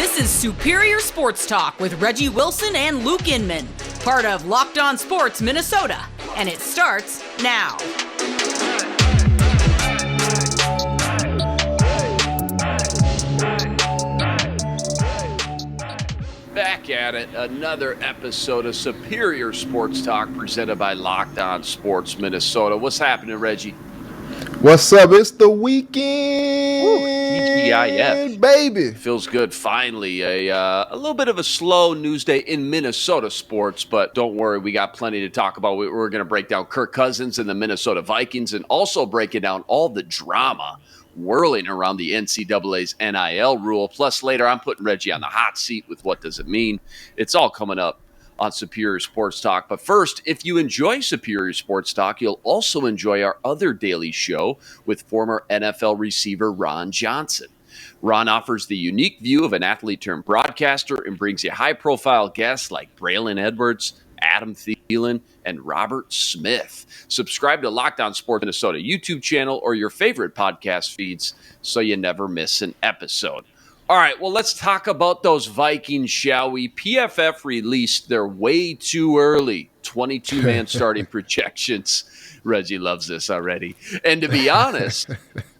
This is Superior Sports Talk with Reggie Wilson and Luke Inman, part of Locked On Sports Minnesota, and it starts now. Back at it, another episode of Superior Sports Talk presented by Locked On Sports Minnesota. What's happening, Reggie? What's up? It's the weekend. Woo, TGIF. Baby. Feels good. Finally, a little bit of a slow news day in Minnesota sports, but don't worry, we got plenty to talk about. We're going to break down Kirk Cousins and the Minnesota Vikings and also breaking down all the drama whirling around the NCAA's NIL rule. Plus, later, I'm putting Reggie on the hot seat with what does it mean. It's all coming up on Superior Sports Talk. But first, if you enjoy Superior Sports Talk, you'll also enjoy our other daily show with former NFL receiver Ron Johnson. Ron offers the unique view of an athlete-turned-broadcaster and brings you high-profile guests like Braylon Edwards, Adam Thielen, and Robert Smith. Subscribe to Locked On Sports Minnesota YouTube channel or your favorite podcast feeds so you never miss an episode. All right, well, let's talk about those Vikings, shall we? PFF released their way too early 22-man starting projections. Reggie loves this already. And to be honest,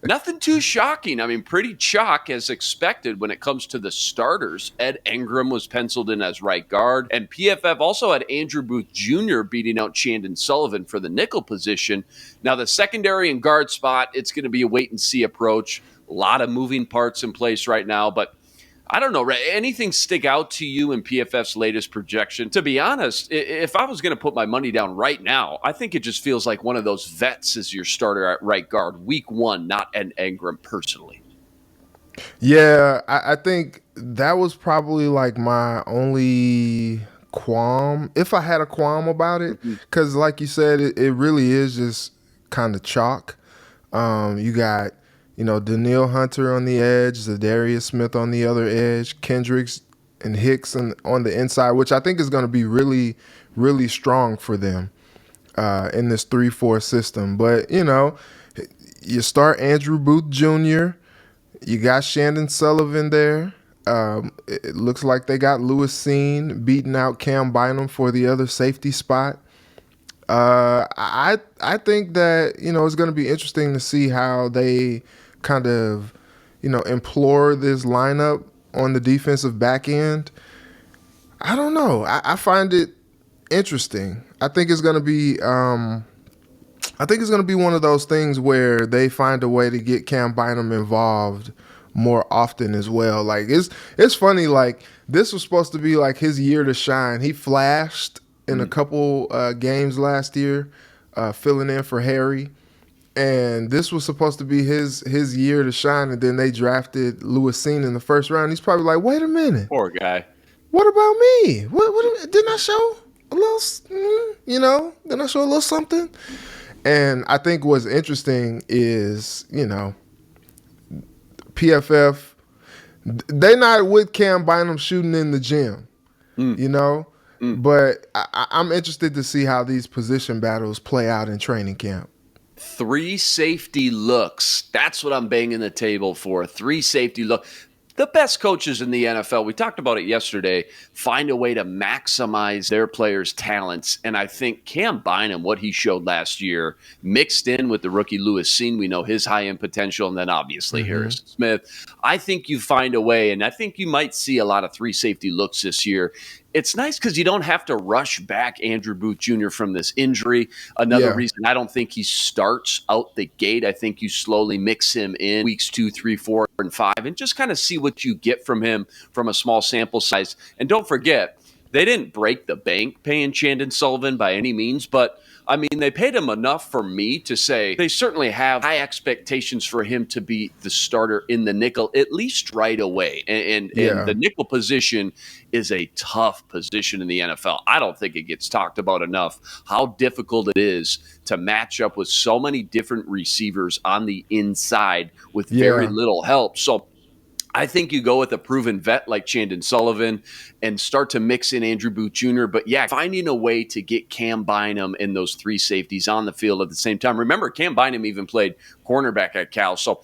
nothing too shocking. I mean, pretty chalk as expected when it comes to the starters. Ed Ingram was penciled in as right guard, and PFF also had Andrew Booth Jr. beating out Chandon Sullivan for the nickel position. Now, the secondary and guard spot, it's going to be a wait-and-see approach. A lot of moving parts in place right now, but I don't know. Anything stick out to you in PFF's latest projection? To be honest, if I was going to put my money down right now, I think it just feels like one of those vets is your starter at right guard. Week one, not Ed Ingram personally. Yeah, I think that was probably like my only qualm, if I had a qualm about it, because like you said, it really is just kind of chalk. You got Danielle Hunter on the edge, Za'Darius Smith on the other edge, Kendricks and Hicks on the inside, which I think is going to be really, really strong for them in this 3-4 system. But, you start Andrew Booth Jr., you got Chandon Sullivan there. It looks like they got Lewis Seen beating out Cam Bynum for the other safety spot. I think that, it's going to be interesting to see how they kind of, implore this lineup on the defensive back end. I don't know. I find it interesting. I think it's going to be one of those things where they find a way to get Cam Bynum involved more often as well. Like it's funny. Like this was supposed to be like his year to shine. He flashed in a couple games last year, filling in for Harry. And this was supposed to be his year to shine, and then they drafted Lewis Seen in the first round. He's probably like, wait a minute. Poor guy. What about me? What didn't I show a little, didn't I show a little something? And I think what's interesting is, PFF, they not with Cam Bynum shooting in the gym, But I'm interested to see how these position battles play out in training camp. 3 safety looks. That's what I'm banging the table for. 3 safety look. The best coaches in the NFL, we talked about it yesterday, find a way to maximize their players' talents. And I think Cam Bynum, what he showed last year, mixed in with the rookie Lewis Seen, we know his high-end potential, and then obviously Harrison Smith. I think you find a way, and I think you might see a lot of 3 safety looks this year. It's nice because you don't have to rush back Andrew Booth Jr. from this injury. Another reason I don't think he starts out the gate. I think you slowly mix him in weeks 2, 3, 4, and 5 and just kind of see what you get from him from a small sample size. And don't forget, they didn't break the bank paying Chandon Sullivan by any means, but I mean, they paid him enough for me to say they certainly have high expectations for him to be the starter in the nickel, at least right away. And the nickel position is a tough position in the NFL. I don't think it gets talked about enough how difficult it is to match up with so many different receivers on the inside with very little help. So I think you go with a proven vet like Chandon Sullivan and start to mix in Andrew Booth Jr. But yeah, finding a way to get Cam Bynum and those three safeties on the field at the same time. Remember, Cam Bynum even played cornerback at Cal. So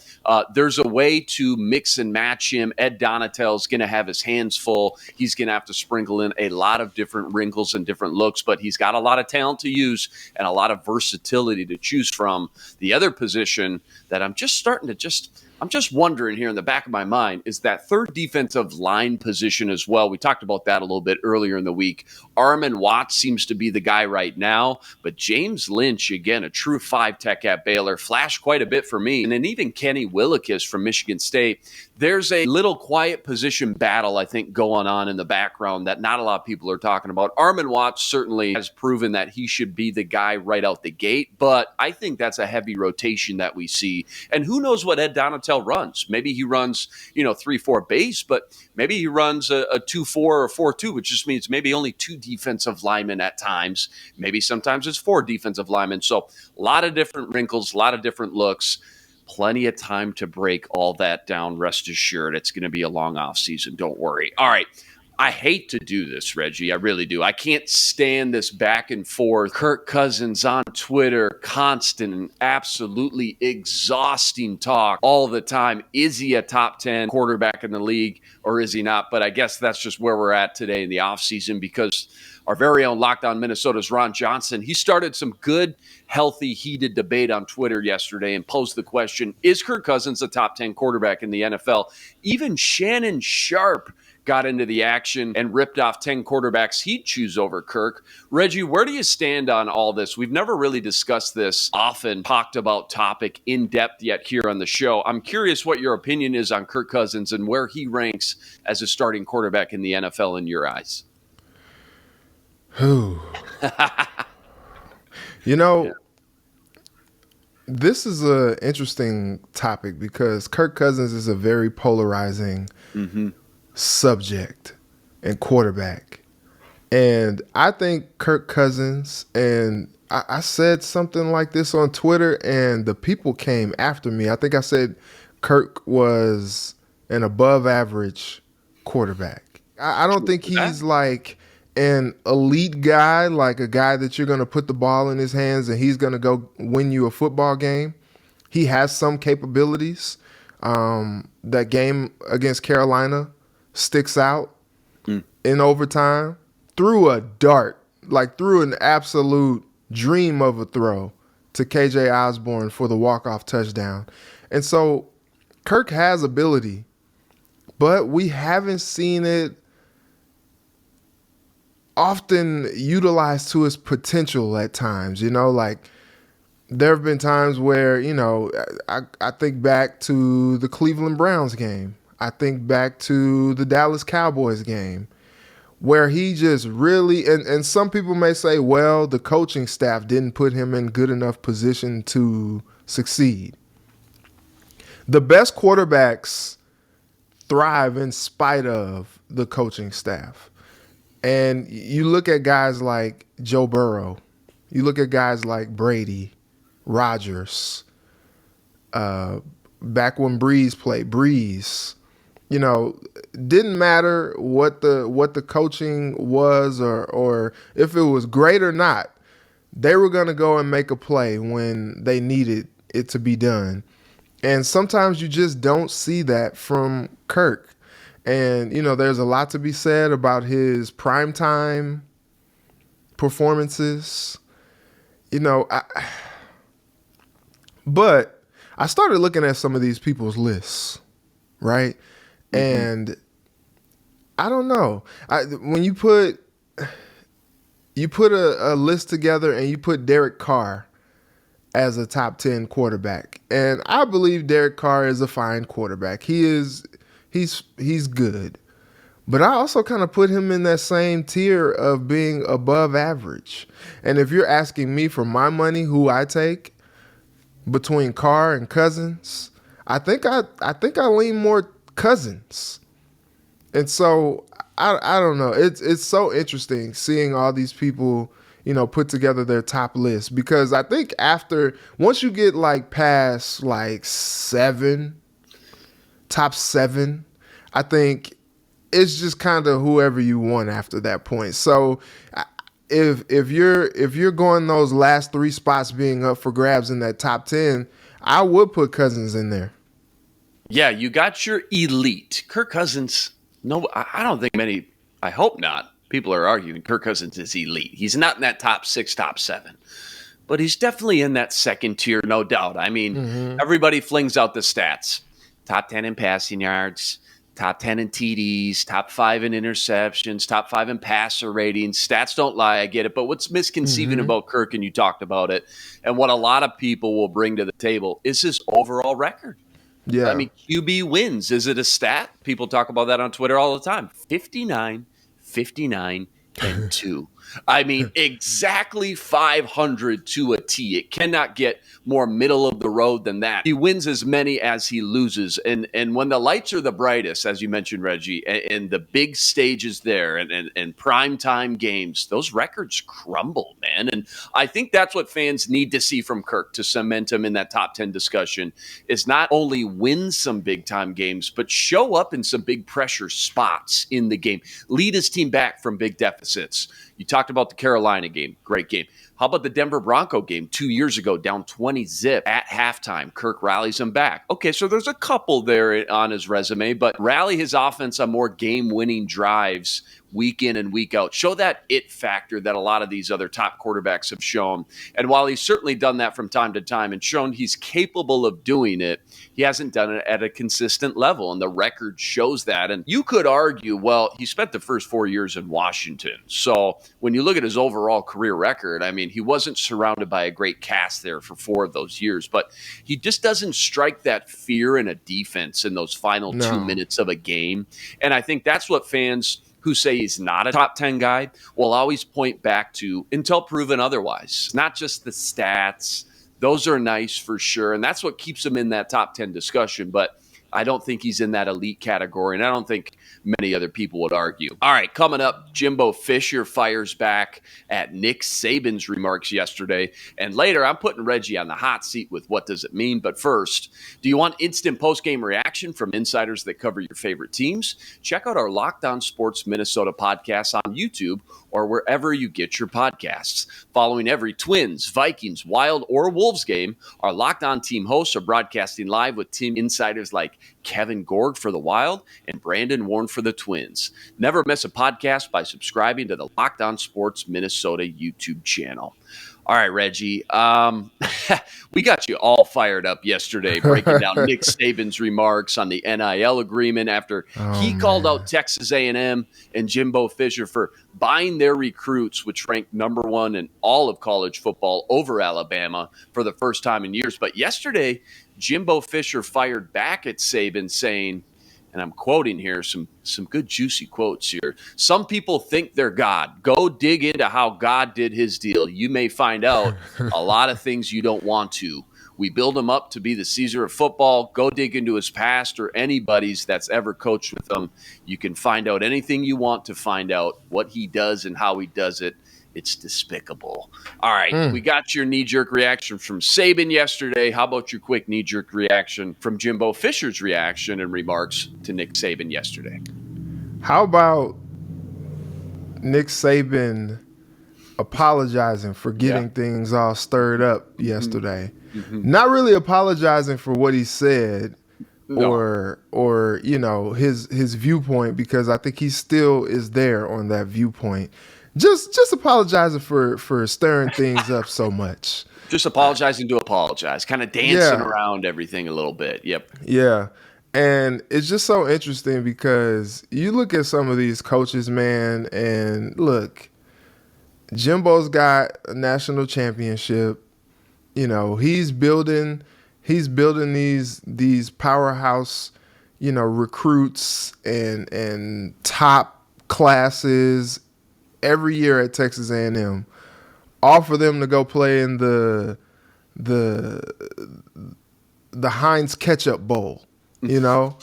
there's a way to mix and match him. Ed Donatell's going to have his hands full. He's going to have to sprinkle in a lot of different wrinkles and different looks, but he's got a lot of talent to use and a lot of versatility to choose from. The other position that I'm just wondering here in the back of my mind is that third defensive line position as well. We talked about that a little bit earlier in the week. Armin Watts seems to be the guy right now, but James Lynch, again, a true 5-tech at Baylor, flashed quite a bit for me. And then even Kenny Willekes from Michigan State. There's a little quiet position battle, I think, going on in the background that not a lot of people are talking about. Armin Watts certainly has proven that he should be the guy right out the gate, but I think that's a heavy rotation that we see. And who knows what Ed Donatel runs? Maybe he runs, 3-4 base, but maybe he runs a 2-4 or 4-2, which just means maybe only 2 defensive linemen at times. Maybe sometimes it's 4 defensive linemen. So a lot of different wrinkles, a lot of different looks. Plenty of time to break all that down. Rest assured, it's going to be a long off season. Don't worry. All right. I hate to do this, Reggie. I really do. I can't stand this back and forth. Kirk Cousins on Twitter, constant and absolutely exhausting talk all the time. Is he a top 10 quarterback in the league or is he not? But I guess that's just where we're at today in the offseason because our very own Locked On Minnesota's Ron Johnson, he started some good, healthy, heated debate on Twitter yesterday and posed the question, is Kirk Cousins a top 10 quarterback in the NFL? Even Shannon Sharp got into the action and ripped off 10 quarterbacks he'd choose over Kirk. Reggie, where do you stand on all this? We've never really discussed this often, talked about topic in depth yet here on the show. I'm curious what your opinion is on Kirk Cousins and where he ranks as a starting quarterback in the NFL in your eyes. This is an interesting topic because Kirk Cousins is a very polarizing subject and quarterback. And I think Kirk Cousins, and I said something like this on Twitter and the people came after me. I think I said Kirk was an above average quarterback. I don't think he's like an elite guy, like a guy that you're going to put the ball in his hands and he's going to go win you a football game. He has some capabilities. That game against Carolina sticks out in overtime. Threw a dart, like threw an absolute dream of a throw to KJ Osborne for the walk-off touchdown. And so Kirk has ability, but we haven't seen it often utilized to its potential at times. Like there have been times where, I think back to the Cleveland Browns game. I think back to the Dallas Cowboys game where he just really, and some people may say, well, the coaching staff didn't put him in good enough position to succeed. The best quarterbacks thrive in spite of the coaching staff. And you look at guys like Joe Burrow, you look at guys like Brady, Rodgers, back when Breeze played, didn't matter what the coaching was or if it was great or not, they were going to go and make a play when they needed it to be done. And sometimes you just don't see that from Kirk. And, there's a lot to be said about his primetime performances, but I started looking at some of these people's lists, right? And I don't know. When you put a list together and you put Derek Carr as a top 10 quarterback, and I believe Derek Carr is a fine quarterback. He's good. But I also kind of put him in that same tier of being above average. And if you're asking me for my money, who I take between Carr and Cousins, I think I lean more Cousins. And so I don't know. It's so interesting seeing all these people, put together their top list, because I think once you get like past like top seven, I think it's just kind of whoever you want after that point. So if you're going those last 3 spots being up for grabs in that top 10, I would put Cousins in there. Yeah, you got your elite. Kirk Cousins, no, I don't think many, I hope not, people are arguing Kirk Cousins is elite. He's not in that top 6, top 7. But he's definitely in that second tier, no doubt. I mean, everybody flings out the stats. Top 10 in passing yards, top 10 in TDs, top 5 in interceptions, top 5 in passer ratings. Stats don't lie, I get it. But what's misconceiving about Kirk, and you talked about it, and what a lot of people will bring to the table is his overall record. Yeah. I mean, QB wins. Is it a stat? People talk about that on Twitter all the time. 59, 59, and 2. I mean, exactly 500 to a T. It cannot get more middle of the road than that. He wins as many as he loses. And when the lights are the brightest, as you mentioned, Reggie, and the big stages there and primetime games, those records crumble, man. And I think that's what fans need to see from Kirk to cement him in that top 10 discussion, is not only win some big-time games, but show up in some big pressure spots in the game. Lead his team back from big deficits. You talked about the Carolina game. Great game. How about the Denver Bronco game 2 years ago, down 20 zip at halftime? Kirk rallies them back. Okay, so there's a couple there on his resume, but rally his offense on more game-winning drives week in and week out. Show that it factor that a lot of these other top quarterbacks have shown. And while he's certainly done that from time to time and shown he's capable of doing it, he hasn't done it at a consistent level, and the record shows that. And you could argue, well, he spent the first 4 years in Washington. So when you look at his overall career record, I mean, he wasn't surrounded by a great cast there for 4 of those years, but he just doesn't strike that fear in a defense in those final 2 minutes of a game. And I think that's what fans who say he's not a top 10 guy will always point back to until proven otherwise. Not just the stats. Those are nice for sure, and that's what keeps him in that top 10 discussion, but I don't think he's in that elite category, and I don't think many other people would argue. All right, coming up, Jimbo Fisher fires back at Nick Saban's remarks yesterday, and later I'm putting Reggie on the hot seat with what does it mean, but first, do you want instant post-game reaction from insiders that cover your favorite teams? Check out our Locked On Sports Minnesota podcast on YouTube or wherever you get your podcasts. Following every Twins, Vikings, Wild, or Wolves game, our Locked On team hosts are broadcasting live with team insiders like Kevin Gorg for the Wild and Brandon Warren for the Twins. Never miss a podcast by subscribing to the Locked On Sports Minnesota YouTube channel. All right, Reggie, we got you all fired up yesterday breaking down Nick Saban's remarks on the NIL agreement after he called out Texas A&M and Jimbo Fisher for buying their recruits, which ranked number 1 in all of college football over Alabama for the first time in years. But yesterday, Jimbo Fisher fired back at Saban saying, and I'm quoting here, some good juicy quotes here. Some people think they're God. Go dig into how God did his deal. You may find out a lot of things you don't want to. We build him up to be the Caesar of football. Go dig into his past or anybody's that's ever coached with him. You can find out anything you want to find out, what he does and how he does it. It's despicable. All right, we got your knee-jerk reaction from Saban yesterday. How about your quick knee-jerk reaction from Jimbo Fisher's reaction and remarks to Nick Saban yesterday? How about Nick Saban apologizing for getting things all stirred up yesterday? Not really apologizing for what he said or you know, his viewpoint, because I think he still is there on that viewpoint. Just apologizing for stirring things up so much. Just apologizing to apologize, kind of dancing around everything a little bit. Yep. Yeah. And it's just so interesting because you look at some of these coaches, man, and look, Jimbo's got a national championship. You know, he's building these powerhouse, you know, recruits and top classes every year at Texas A&M, all for them to go play in the Heinz Ketchup Bowl. You know,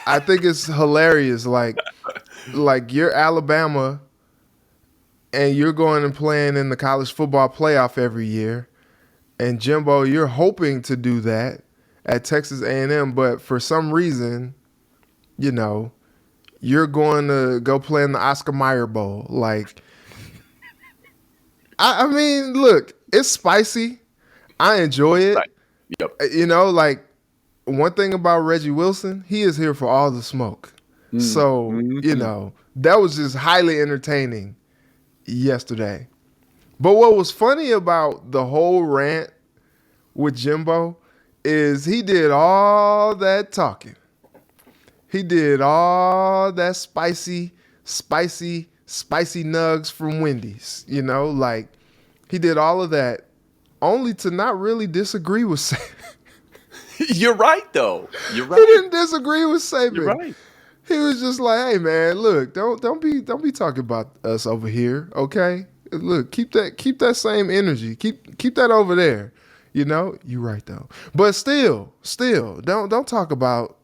I think it's hilarious. Like you're Alabama, and you're going and playing in the college football playoff every year, and Jimbo, you're hoping to do that at Texas A&M, but for some reason, you know, you're going to go play in the Oscar Mayer Bowl. Like, I mean, look, it's spicy. I enjoy it. Right. Yep. You know, like, one thing about Reggie Wilson, he is here for all the smoke. So, you know, that was just highly entertaining yesterday. But what was funny about the whole rant with Jimbo is he did all that talking. He did all that spicy nugs from Wendy's. You know, like, he did all of that only to not really disagree with Saban. You're right, though. You're right. He didn't disagree with Saban. You're right. He was just like, "Hey, man, look, don't be talking about us over here, okay? Look, keep that same energy. Keep that over there. You know, you're right though. But still, don't talk about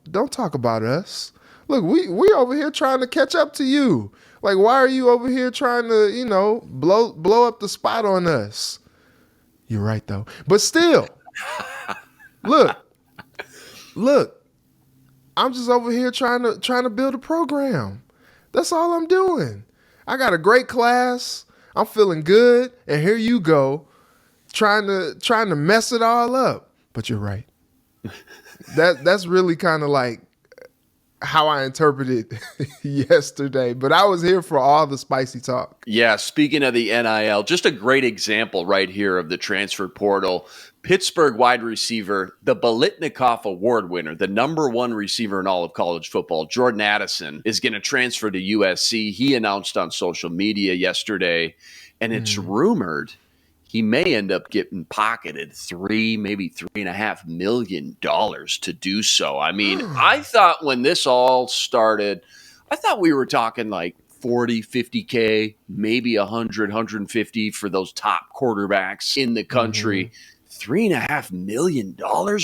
us. Look, we over here trying to catch up to you. Like, why are you over here trying to, you know, blow up the spot on us? You're right though. But still, look, I'm just over here trying to build a program. That's all I'm doing. I got a great class. I'm feeling good, and here you go, trying to mess it all up. But you're right. That's really kind of like how I interpreted yesterday. But I was here for all the spicy talk. Yeah, speaking of the NIL, just a great example right here of the transfer portal. Pittsburgh wide receiver, the Biletnikoff Award winner, the number one receiver in all of college football, Jordan Addison, is going to transfer to USC. He announced on social media yesterday, and it's rumored he may end up getting pocketed maybe $3.5 million to do so. I mean, I thought when this all started, I thought we were talking like 40, 50K, maybe 100, 150 for those top quarterbacks in the country. $3.5 million,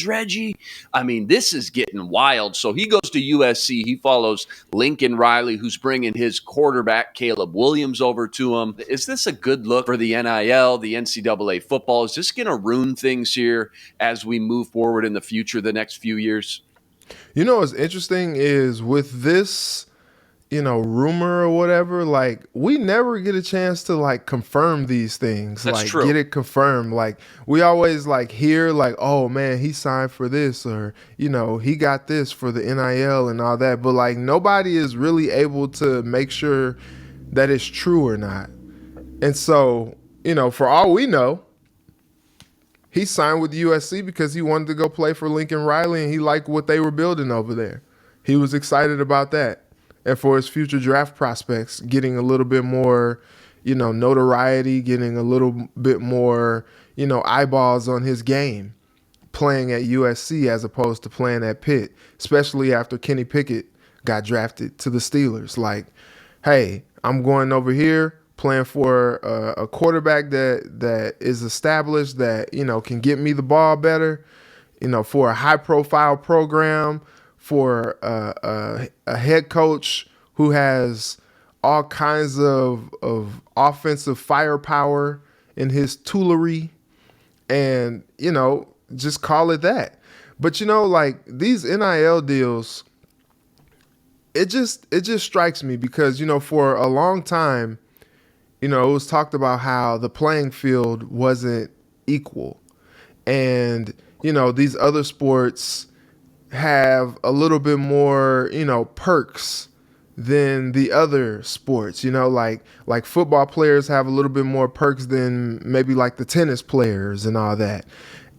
Reggie? I mean, this is getting wild. So he goes to USC. He follows Lincoln Riley, who's bringing his quarterback, Caleb Williams, over to him. Is this a good look for the NIL, the NCAA football? Is this going to ruin things here as we move forward in the future, the next few years? You know what's interesting is with this, you know, rumor or whatever, like, we never get a chance to like confirm these things. That's like true. Get it confirmed. Like, we always like hear like, oh man, he signed for this, or, you know, he got this for the NIL and all that. But like, nobody is really able to make sure that it's true or not. And so, you know, for all we know, he signed with USC because he wanted to go play for Lincoln Riley and he liked what they were building over there. He was excited about that. And for his future draft prospects, getting a little bit more, you know, notoriety, getting a little bit more, you know, eyeballs on his game, playing at USC as opposed to playing at Pitt, especially after Kenny Pickett got drafted to the Steelers. Like, hey, I'm going over here playing for a quarterback that is established, that, you know, can get me the ball better, you know, for a high-profile program, for a head coach who has all kinds of offensive firepower in his toolery, and, you know, just call it that. But, you know, like, these NIL deals, it just strikes me because, you know, for a long time, you know, it was talked about how the playing field wasn't equal. And, you know, these other sports have a little bit more, you know, perks than the other sports. You know, like football players have a little bit more perks than maybe like the tennis players and all that.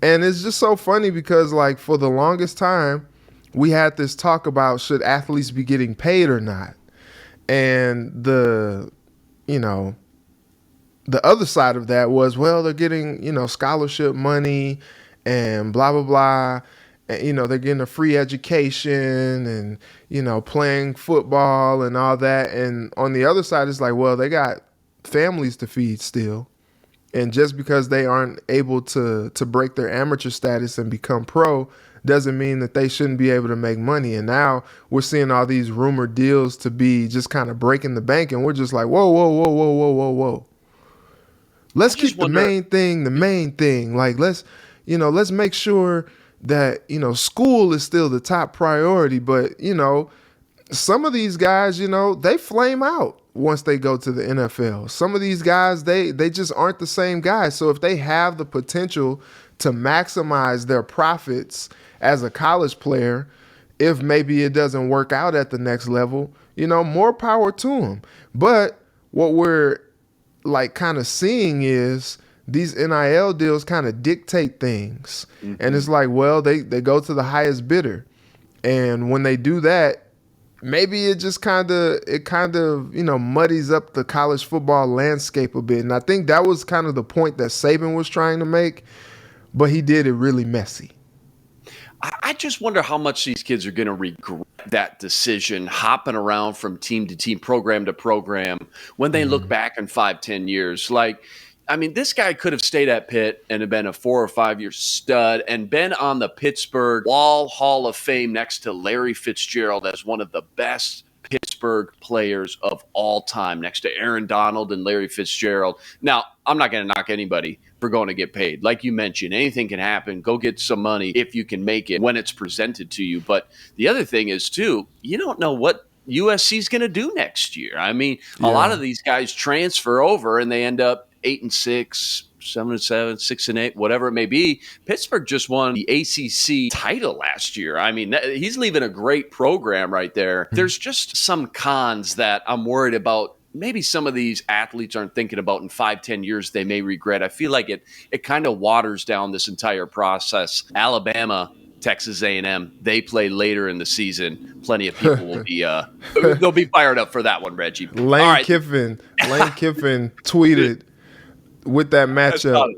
And it's just so funny because, like, for the longest time, we had this talk about should athletes be getting paid or not. And the other side of that was, well, they're getting, you know, scholarship money and blah, blah, blah. And, you know, they're getting a free education and, you know, playing football and all that. And on the other side, it's like, well, they got families to feed still. And just because they aren't able to break their amateur status and become pro doesn't mean that they shouldn't be able to make money. And now we're seeing all these rumored deals to be just kind of breaking the bank. And we're just like, whoa, whoa, whoa, whoa, whoa, whoa, whoa. Let's keep the main thing. Like, let's make sure that, you know, school is still the top priority, but, you know, some of these guys, they flame out once they go to the NFL. Some of these guys, they just aren't the same guys. So if they have the potential to maximize their profits as a college player, if maybe it doesn't work out at the next level, more power to them. But what we're like kind of seeing is these NIL deals kind of dictate things. Mm-hmm. And it's like, well, they go to the highest bidder. And when they do that, maybe it just kind of muddies up the college football landscape a bit. And I think that was kind of the point that Saban was trying to make, but he did it really messy. I just wonder how much these kids are going to regret that decision, hopping around from team to team, program to program, when they look back in 5-10 years. Like, I mean, this guy could have stayed at Pitt and have been a 4 or 5 year stud and been on the Pittsburgh Wall Hall of Fame next to Larry Fitzgerald as one of the best Pittsburgh players of all time, next to Aaron Donald and Larry Fitzgerald. Now, I'm not going to knock anybody for going to get paid. Like you mentioned, anything can happen. Go get some money if you can make it when it's presented to you. But the other thing is, too, you don't know what USC is going to do next year. I mean, a lot of these guys transfer over and they end up 8-6, 7-7, 6-8, whatever it may be. Pittsburgh just won the ACC title last year. I mean, he's leaving a great program right there. There's just some cons that I'm worried about. Maybe some of these athletes aren't thinking about in 5-10 years they may regret. I feel like it kind of waters down this entire process. Alabama, Texas A&M, they play later in the season. Plenty of people will be they'll be fired up for that one, Reggie. Lane Kiffin tweeted with that matchup,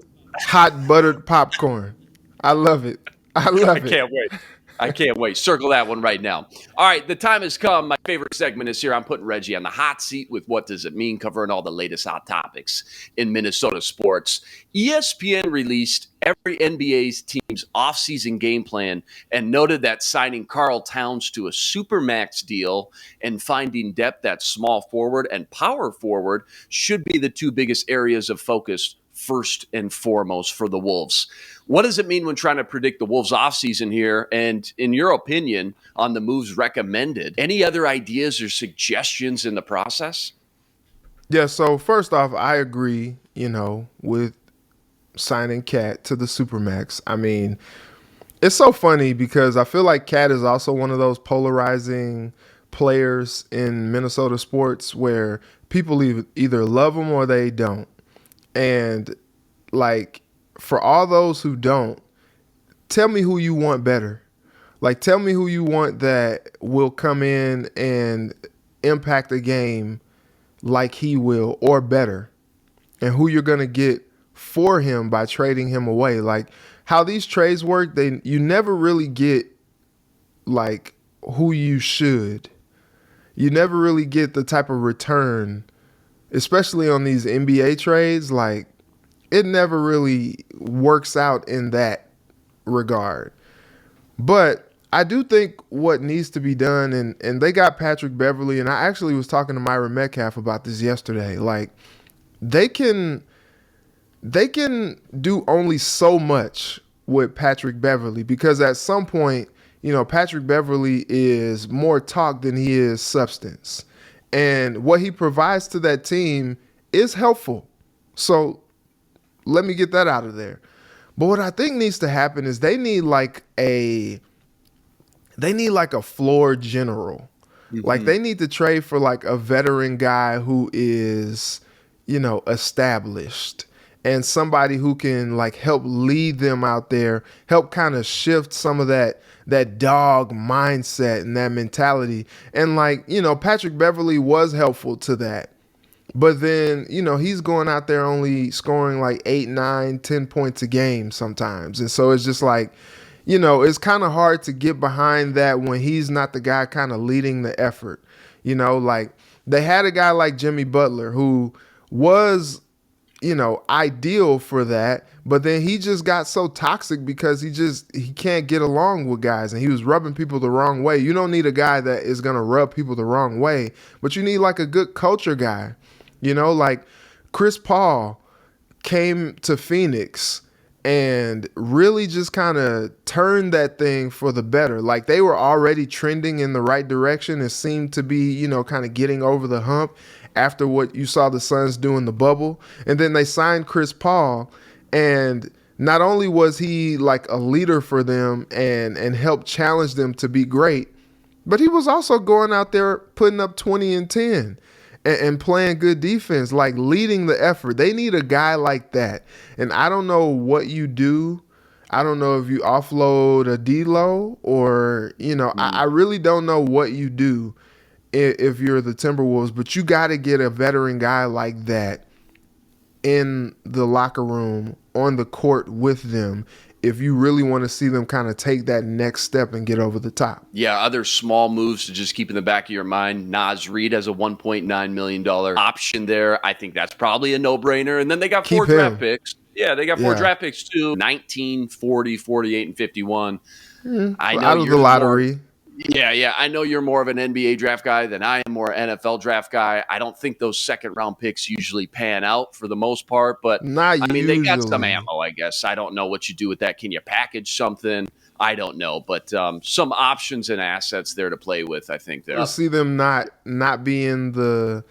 hot buttered popcorn. I love it. I can't wait. I can't wait. Circle that one right now. All right, the time has come. My favorite segment is here. I'm putting Reggie on the hot seat with What Does It Mean, covering all the latest hot topics in Minnesota sports. ESPN released every NBA's team's offseason game plan and noted that signing Karl Towns to a supermax deal and finding depth at small forward and power forward should be the two biggest areas of focus first and foremost for the Wolves. What does it mean when trying to predict the Wolves offseason here? And in your opinion on the moves recommended, any other ideas or suggestions in the process? Yeah, so first off, I agree, with signing Cat to the Supermax. I mean, it's so funny because I feel like Cat is also one of those polarizing players in Minnesota sports where people either love him or they don't. And like, for all those who don't, tell me who you want better. Like, tell me who you want that will come in and impact the game like he will or better, and who you're going to get for him by trading him away. Like, how these trades work, you never really get like who you should. You never really get the type of return, especially on these NBA trades. Like, it never really works out in that regard. But I do think what needs to be done, and they got Patrick Beverley, and I actually was talking to Myron Metcalf about this yesterday. Like, they can do only so much with Patrick Beverley because at some point, Patrick Beverley is more talk than he is substance. And what he provides to that team is helpful. So let me get that out of there. But what I think needs to happen is they need like a floor general. Mm-hmm. Like, they need to trade for like a veteran guy who is, established, and somebody who can like help lead them out there, help kind of shift some of that dog mindset and that mentality. And like, Patrick Beverley was helpful to that. But then, he's going out there only scoring like 8, 9, 10 points a game sometimes. And so it's just like, it's kind of hard to get behind that when he's not the guy kind of leading the effort. Like, they had a guy like Jimmy Butler who was, ideal for that. But then he just got so toxic because he can't get along with guys, and he was rubbing people the wrong way. You don't need a guy that is going to rub people the wrong way, but you need like a good culture guy. Like Chris Paul came to Phoenix and really just kind of turn that thing for the better. Like they were already trending in the right direction and seemed to be, kind of getting over the hump after what you saw the Suns do in the bubble. And then they signed Chris Paul, and not only was he like a leader for them and helped challenge them to be great, but he was also going out there putting up 20 and 10 and playing good defense, like leading the effort. They need a guy like that. And I don't know what you do. I don't know if you offload a D-Lo or, I really don't know what you do if you're the Timberwolves, but you got to get a veteran guy like that in the locker room, on the court with them, if you really want to see them kind of take that next step and get over the top. Yeah, other small moves to just keep in the back of your mind. Nas Reed has a $1.9 million option there. I think that's probably a no-brainer. And then they got four draft picks. Yeah, they got four draft picks too. 19, 40, 48, and 51. I know out of the lottery. Yeah. I know you're more of an NBA draft guy than I am, more NFL draft guy. I don't think those second-round picks usually pan out for the most part, but they got some ammo, I guess. I don't know what you do with that. Can you package something? I don't know, but some options and assets there to play with, I think. There. I see them not be in the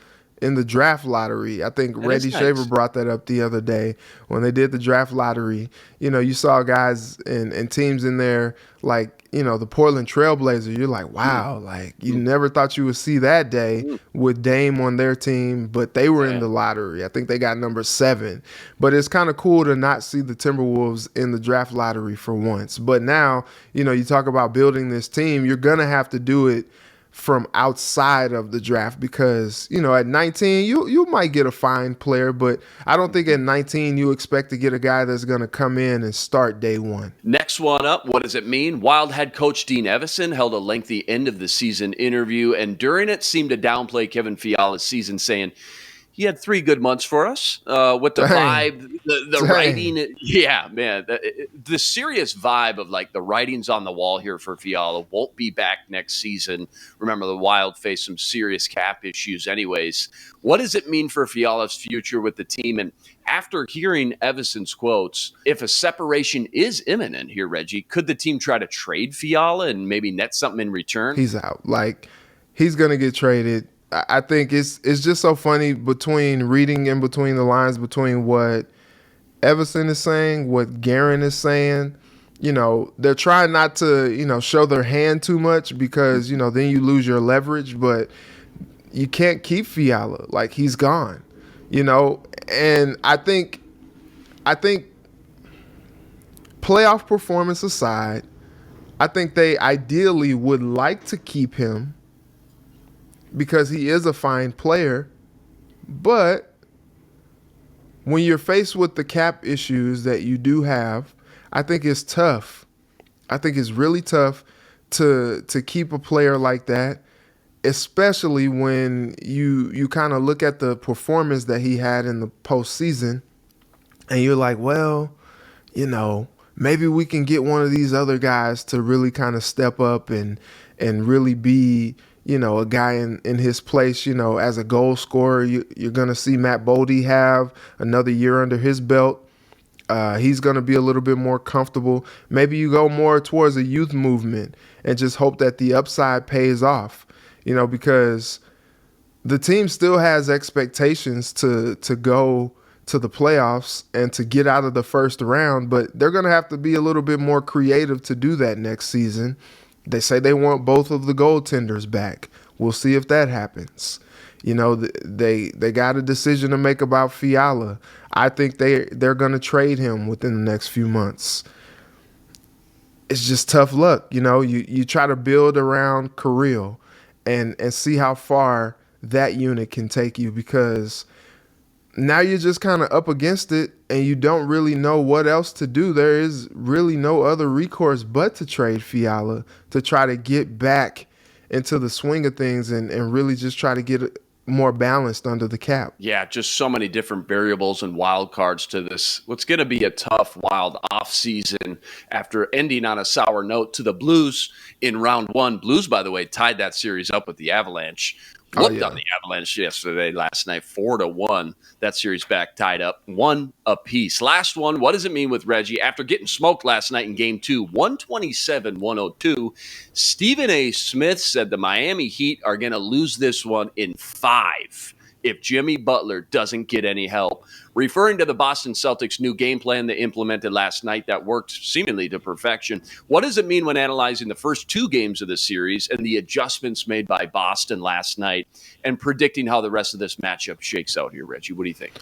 draft lottery. I think Reggie Shaver brought that up the other day when they did the draft lottery. You saw guys and teams in there like, the Portland Trailblazers. You're like, wow, like you never thought you would see that day with Dame on their team, but they were in the lottery. I think they got number 7. But it's kind of cool to not see the Timberwolves in the draft lottery for once. But now, you talk about building this team, you're going to have to do it from outside of the draft because, at 19, you might get a fine player, but I don't think at 19 you expect to get a guy that's going to come in and start day one. Next one up, what does it mean? Wild head coach Dean Evison held a lengthy end of the season interview, and during it seemed to downplay Kevin Fiala's season, saying, he had 3 good months for us with the vibe, the writing. Yeah, man. The serious vibe of like the writings on the wall here for Fiala won't be back next season. Remember, the Wild face some serious cap issues anyways. What does it mean for Fiala's future with the team? And after hearing Evison's quotes, if a separation is imminent here, Reggie, could the team try to trade Fiala and maybe net something in return? He's out. Like, he's going to get traded. I think it's just so funny reading in between the lines between what Evison is saying, what Guerin is saying. They're trying not to, show their hand too much because, then you lose your leverage, but you can't keep Fiala. Like, he's gone, and I think playoff performance aside, I think they ideally would like to keep him because he is a fine player. But when you're faced with the cap issues that you do have, I think it's tough. I think it's really tough to keep a player like that, especially when you kind of look at the performance that he had in the postseason and you're like, well, maybe we can get one of these other guys to really kind of step up and really be, a guy in his place, as a goal scorer. You're going to see Matt Boldy have another year under his belt. He's going to be a little bit more comfortable. Maybe you go more towards a youth movement and just hope that the upside pays off, because the team still has expectations to go to the playoffs and to get out of the first round, but they're going to have to be a little bit more creative to do that next season. They say they want both of the goaltenders back. We'll see if that happens. They got a decision to make about Fiala. I think they're going to trade him within the next few months. It's just tough luck. You try to build around Kirill and see how far that unit can take you, because now you're just kind of up against it and you don't really know what else to do. There is really no other recourse but to trade Fiala to try to get back into the swing of things and really just try to get more balanced under the cap. Yeah, just so many different variables and wild cards to this. What's going to be a tough, wild offseason after ending on a sour note to the Blues in round 1. Blues, by the way, tied that series up with the Avalanche. Looked on the Avalanche last night, 4-1. That series back tied up 1 apiece. Last one, what does it mean with Reggie? After getting smoked last night in game 2, 127-102, Stephen A. Smith said the Miami Heat are going to lose this one in 5 if Jimmy Butler doesn't get any help, referring to the Boston Celtics' new game plan they implemented last night that worked seemingly to perfection. What does it mean when analyzing the first 2 games of the series and the adjustments made by Boston last night and predicting how the rest of this matchup shakes out here, Reggie? What do you think?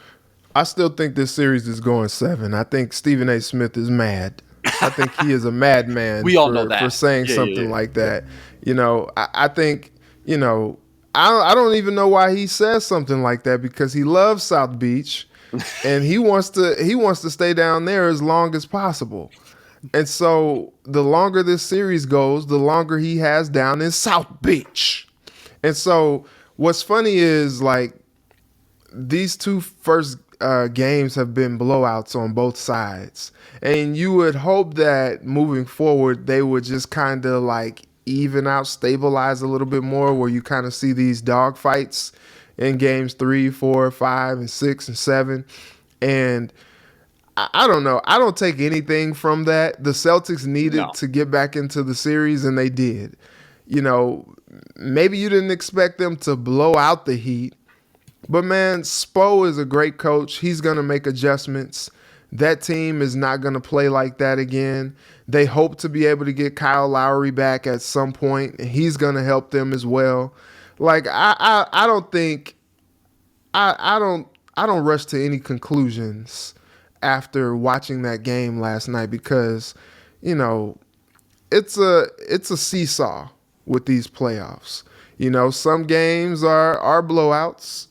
I still think this series is going 7. I think Stephen A. Smith is mad. I think he is a madman We all know that. For saying something like that. I think, I don't even know why he says something like that, because he loves South Beach and he wants to stay down there as long as possible. And so the longer this series goes, the longer he has down in South Beach. And so what's funny is, like, these 2 first games have been blowouts on both sides. And you would hope that moving forward, they would just kind of like even out, stabilize a little bit more, where you kind of see these dog fights in games 3, 4, 5, and 6, and 7. And I don't know. I don't take anything from that. The Celtics needed to get back into the series, and they did. Maybe you didn't expect them to blow out the Heat, but man, Spo is a great coach. He's going to make adjustments. That team is not going to play like that again. They hope to be able to get Kyle Lowry back at some point, and he's going to help them as well. Like, I don't think I don't rush to any conclusions after watching that game last night, because it's a seesaw with these playoffs. Some games are blowouts,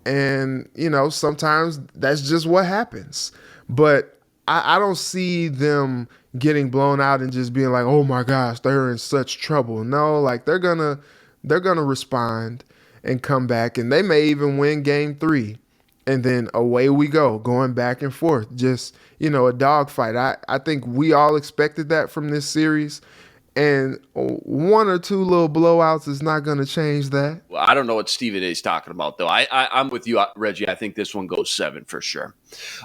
and sometimes that's just what happens. But I don't see them getting blown out and just being like, oh my gosh, they're in such trouble. No, like, they're gonna respond and come back, and they may even win game 3. And then away we go, going back and forth, just, a dogfight. I think we all expected that from this series. And 1 or 2 little blowouts is not going to change that. Well, I don't know what Stephen A. is talking about, though. I'm with you, Reggie. I think this one goes 7 for sure.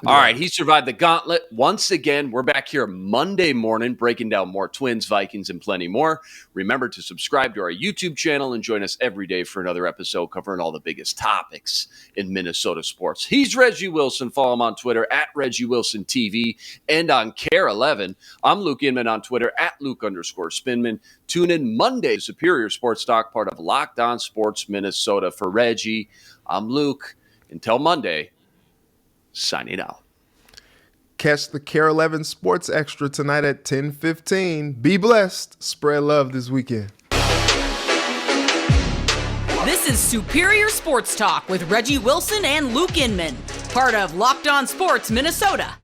All right, he survived the gauntlet. Once again, we're back here Monday morning breaking down more Twins, Vikings, and plenty more. Remember to subscribe to our YouTube channel and join us every day for another episode covering all the biggest topics in Minnesota sports. He's Reggie Wilson. Follow him on Twitter at Reggie Wilson TV and on Care11. I'm Luke Inman on Twitter at Luke_Spinman. Tune in Monday, Superior Sports Talk, part of Locked On Sports Minnesota. For Reggie, I'm Luke. Until Monday, signing out. Catch the Care11 Sports Extra tonight at 10:15. Be blessed. Spread love this weekend. This is Superior Sports Talk with Reggie Wilson and Luke Inman, part of Locked On Sports Minnesota.